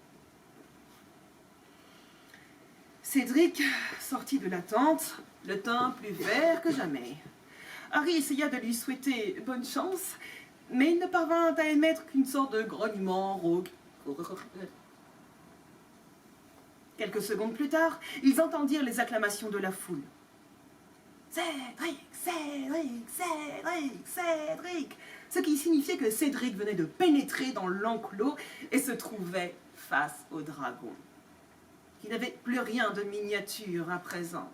Cédric sortit de la tente, le teint plus vert que jamais. Harry essaya de lui souhaiter bonne chance, mais il ne parvint à émettre qu'une sorte de grognement rauque. Quelques secondes plus tard, ils entendirent les acclamations de la foule. « Cédric, Cédric, Cédric, Cédric !» Ce qui signifiait que Cédric venait de pénétrer dans l'enclos et se trouvait face au dragon. Il n'avait plus rien de miniature à présent.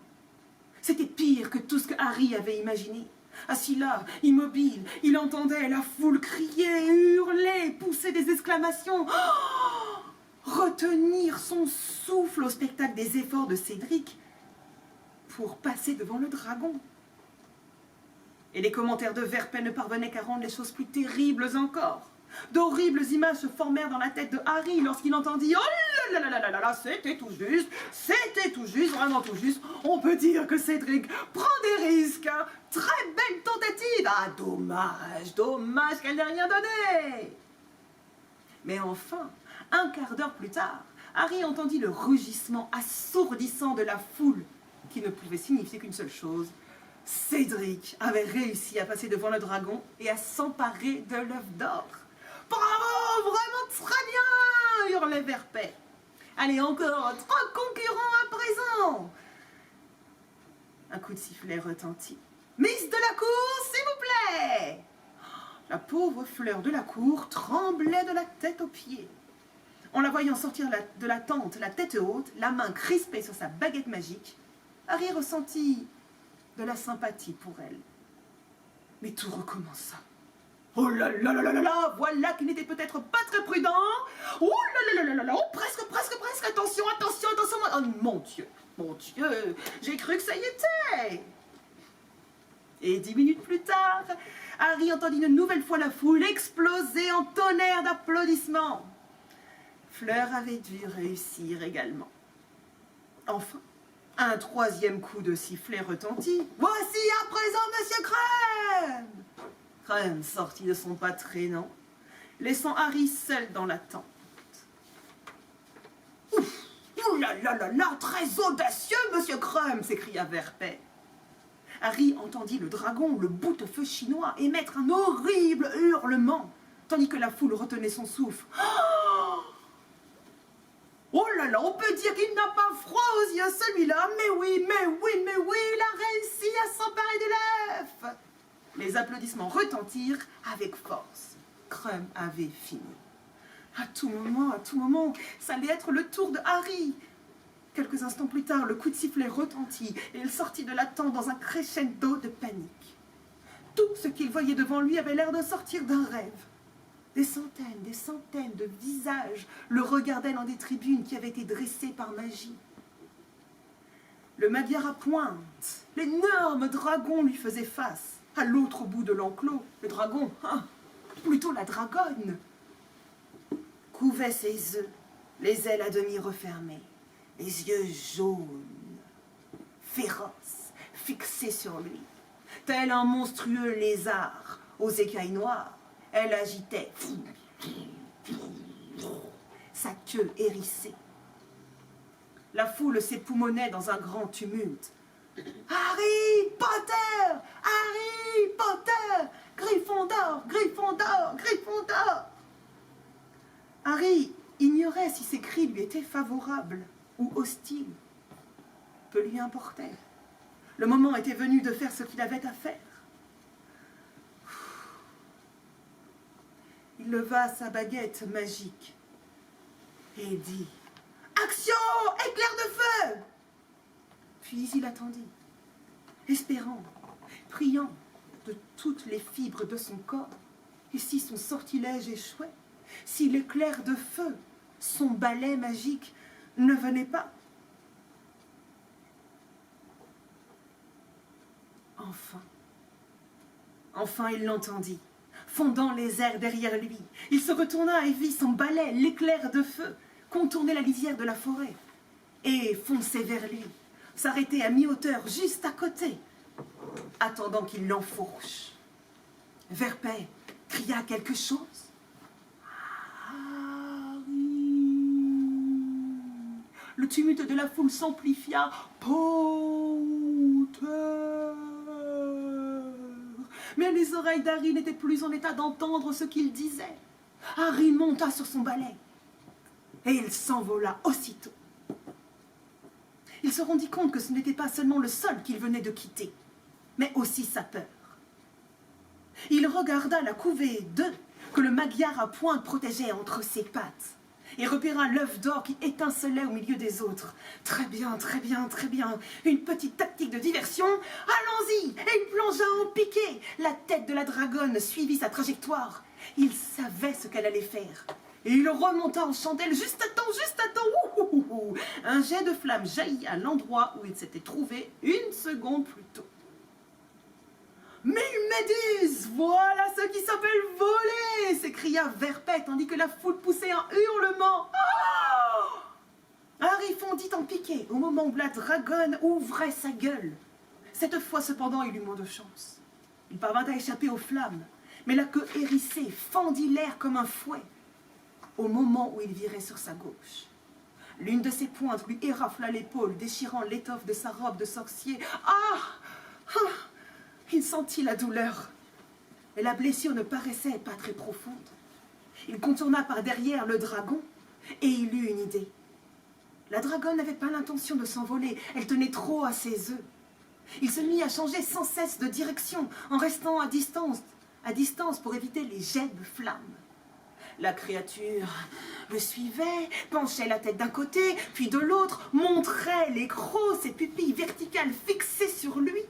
C'était pire que tout ce que Harry avait imaginé. Assis là, immobile, il entendait la foule crier, hurler, pousser des exclamations. Oh, retenir son souffle au spectacle des efforts de Cédric pour passer devant le dragon. Et les commentaires de Verpet ne parvenaient qu'à rendre les choses plus terribles encore. D'horribles images se formèrent dans la tête de Harry lorsqu'il entendit « Oh là là là là là là, c'était tout juste, vraiment tout juste. On peut dire que Cédric prend des risques. Très belle tentative. Ah, dommage qu'elle n'ait rien donné. » Mais enfin, un quart d'heure plus tard, Harry entendit le rugissement assourdissant de la foule qui ne pouvait signifier qu'une seule chose. Cédric avait réussi à passer devant le dragon et à s'emparer de l'œuf d'or. « Bravo, vraiment très bien !» hurlait Verpet. « Allez, encore 3 concurrents à présent !» Un coup de sifflet retentit. « Miss de la cour, s'il vous plaît !» La pauvre Fleur de la cour tremblait de la tête aux pieds. En la voyant sortir de la tente, la tête haute, la main crispée sur sa baguette magique, Harry ressentit de la sympathie pour elle. Mais tout recommença. Oh là là là là là là, voilà qui n'était peut-être pas très prudent. Oh là là là là là, oh, presque, attention. Oh mon Dieu, j'ai cru que ça y était. Et 10 minutes plus tard, Harry entendit une nouvelle fois la foule exploser en tonnerre d'applaudissements. Fleur avait dû réussir également. Enfin, un 3e coup de sifflet retentit. « Voici à présent Monsieur Crème !» Crème sortit de son pas traînant, laissant Harry seul dans la tente. « Ouf! Ouh là là là là! Très audacieux, Monsieur Crème !» s'écria Verpet. Harry entendit le dragon, le boute-feu chinois, émettre un horrible hurlement, tandis que la foule retenait son souffle. Oh là là, on peut dire qu'il n'a pas froid aux yeux celui-là, mais oui, il a réussi à s'emparer de l'œuf. Les applaudissements retentirent avec force. Crème avait fini. À tout moment, ça allait être le tour de Harry. Quelques instants plus tard, le coup de sifflet retentit et il sortit de la tente dans un crescendo de panique. Tout ce qu'il voyait devant lui avait l'air de sortir d'un rêve. Des centaines de visages le regardaient dans des tribunes qui avaient été dressées par magie. Le Magyar à pointe, l'énorme dragon lui faisait face. À l'autre bout de l'enclos, le dragon, plutôt la dragonne, couvait ses œufs, les ailes à demi refermées, les yeux jaunes, féroces, fixés sur lui. Tel un monstrueux lézard aux écailles noires, elle agitait sa queue hérissée. La foule s'époumonnait dans un grand tumulte. « Harry Potter! Harry Potter! Gryffondor! Gryffondor! Gryffondor !» Harry ignorait si ces cris lui étaient favorables ou hostiles. Peu lui importait. Le moment était venu de faire ce qu'il avait à faire. Il leva sa baguette magique et dit « Action! Éclair de feu !» Puis il attendit, espérant, priant de toutes les fibres de son corps. Et si son sortilège échouait, si l'éclair de feu, son balai magique, ne venait pas. Enfin il l'entendit, fondant les airs derrière lui. Il se retourna et vit son balai, l'éclair de feu, contourner la lisière de la forêt et foncer vers lui, s'arrêter à mi-hauteur juste à côté, attendant qu'il l'enfourche. Verpet cria quelque chose. Harry. Le tumulte de la foule s'amplifia. Potter. Mais les oreilles d'Harry n'étaient plus en état d'entendre ce qu'il disait. Harry monta sur son balai et il s'envola aussitôt. Il se rendit compte que ce n'était pas seulement le sol qu'il venait de quitter, mais aussi sa peur. Il regarda la couvée d'œufs que le Magyar à pointe protégeait entre ses pattes et repéra l'œuf d'or qui étincelait au milieu des autres. Très bien, une petite tactique de diversion. Allons-y! Et il plongea en piqué. La tête de la dragonne suivit sa trajectoire. Il savait ce qu'elle allait faire. Et il remonta en chandelle juste à temps. Un jet de flamme jaillit à l'endroit où il s'était trouvé une seconde plus tôt. 1000 méduses, voilà ce qui s'appelle voler, s'écria s'écria Verpet tandis que la foule poussait un hurlement. Oh! Harry fondit en piqué au moment où la dragonne ouvrait sa gueule. Cette fois cependant, il eut moins de chance. Il parvint à échapper aux flammes, mais la queue hérissée fendit l'air comme un fouet au moment où il virait sur sa gauche. L'une de ses pointes lui érafla l'épaule, déchirant l'étoffe de sa robe de sorcier. Ah! Ah! Il sentit la douleur, et la blessure ne paraissait pas très profonde. Il contourna par derrière le dragon, et il eut une idée. La dragonne n'avait pas l'intention de s'envoler, elle tenait trop à ses œufs. Il se mit à changer sans cesse de direction, en restant à distance pour éviter les jets de flammes. La créature le suivait, penchait la tête d'un côté, puis de l'autre, montrait les grosses pupilles verticales fixées sur lui.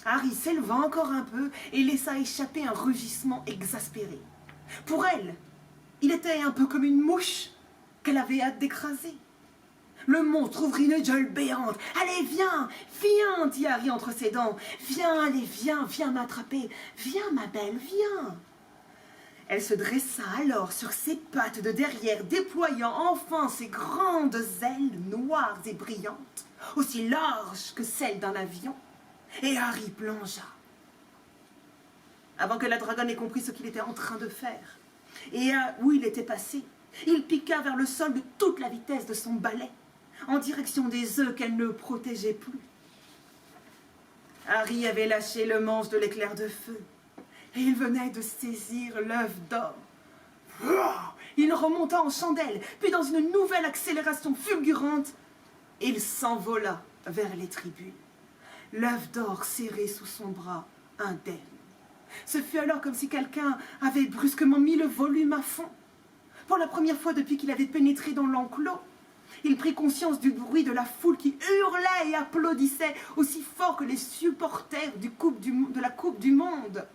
Harry s'éleva encore un peu et laissa échapper un rugissement exaspéré. Pour elle, il était un peu comme une mouche qu'elle avait hâte d'écraser. Le monstre ouvrit une gueule béante. « Allez, viens, viens !» dit Harry entre ses dents. « Viens, allez, viens m'attraper. Viens, ma belle, viens !» Elle se dressa alors sur ses pattes de derrière, déployant enfin ses grandes ailes noires et brillantes, aussi larges que celles d'un avion, et Harry plongea. Avant que la dragonne ait compris ce qu'il était en train de faire, et où il était passé, il piqua vers le sol de toute la vitesse de son balai, en direction des œufs qu'elle ne protégeait plus. Harry avait lâché le manche de l'éclair de feu, et il venait de saisir l'œuf d'or. Il remonta en chandelle, puis dans une nouvelle accélération fulgurante, il s'envola vers les tribunes, l'œuf d'or serré sous son bras, indemne. Ce fut alors comme si quelqu'un avait brusquement mis le volume à fond. Pour la première fois depuis qu'il avait pénétré dans l'enclos, il prit conscience du bruit de la foule qui hurlait et applaudissait aussi fort que les supporters de la Coupe du Monde.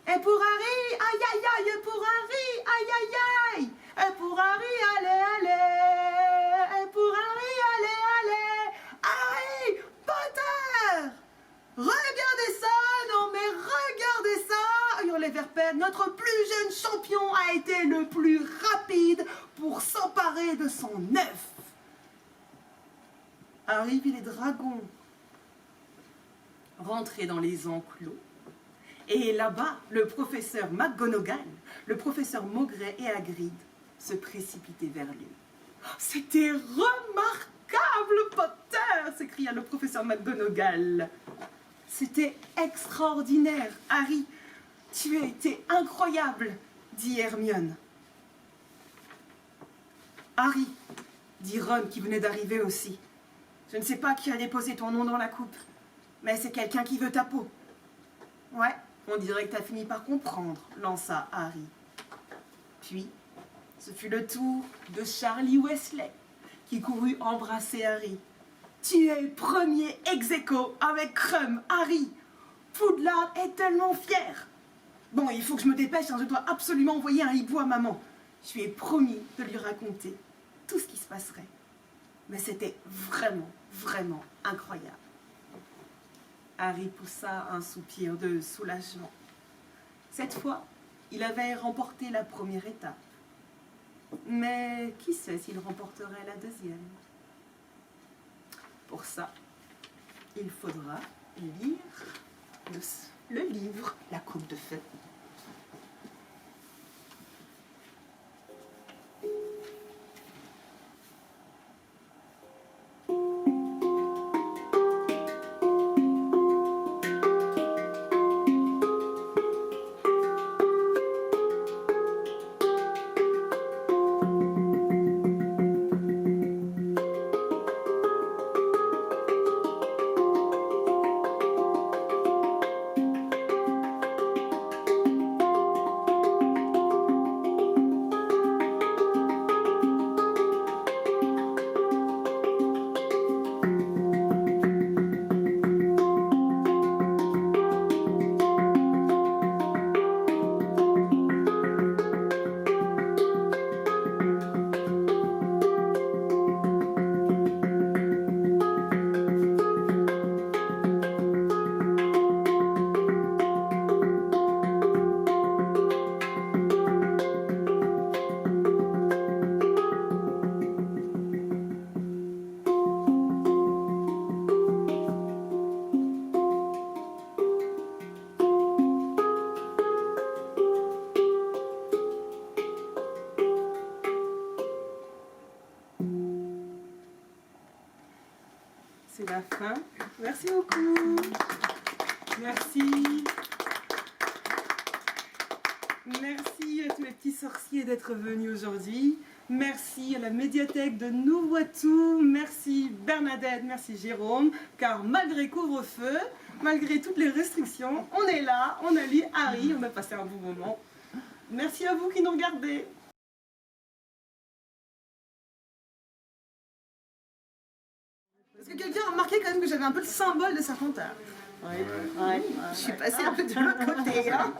Et pour Harry, aïe aïe aïe, et pour Harry, aïe aïe aïe, et pour Harry, allez allez, et pour Harry, allez allez, Harry Potter, regardez ça, non mais regardez ça, hurlait Verpet, notre plus jeune champion a été le plus rapide pour s'emparer de son œuf. Harry vit les dragons rentrer dans les enclos. Et là-bas, le professeur McGonagall, le professeur Maugrey et Hagrid se précipitaient vers lui. « C'était remarquable, Potter !» s'écria le professeur McGonagall. « C'était extraordinaire, Harry. Tu as été incroyable, dit Hermione. »« Harry, dit Ron qui venait d'arriver aussi. Je ne sais pas qui a déposé ton nom dans la coupe, mais c'est quelqu'un qui veut ta peau. »« Ouais. On dirait que t'as fini par comprendre, lança Harry. Puis, ce fut le tour de Charlie Weasley, qui courut embrasser Harry. Tu es premier ex-aequo avec Krum, Harry. Poudlard est tellement fier. Bon, il faut que je me dépêche, hein, je dois absolument envoyer un hibou à maman. Je lui ai promis de lui raconter tout ce qui se passerait. Mais c'était vraiment, vraiment incroyable. Harry poussa un soupir de soulagement. Cette fois, il avait remporté la première étape. Mais qui sait s'il remporterait la deuxième? Pour ça, il faudra lire le livre « La coupe de feu ». Hein? Merci beaucoup. Merci. Merci à tous les petits sorciers d'être venus aujourd'hui. Merci à la médiathèque de Nouveau-Tout. Merci Bernadette, merci Jérôme. Car malgré couvre-feu, malgré toutes les restrictions, on est là, on a lu Harry, on a passé un bon moment. Merci à vous qui nous regardez. Est-ce que quelqu'un a remarqué quand même que j'avais un peu le symbole de Serpentard? Ouais. Je suis passée un peu de l'autre côté. Hein.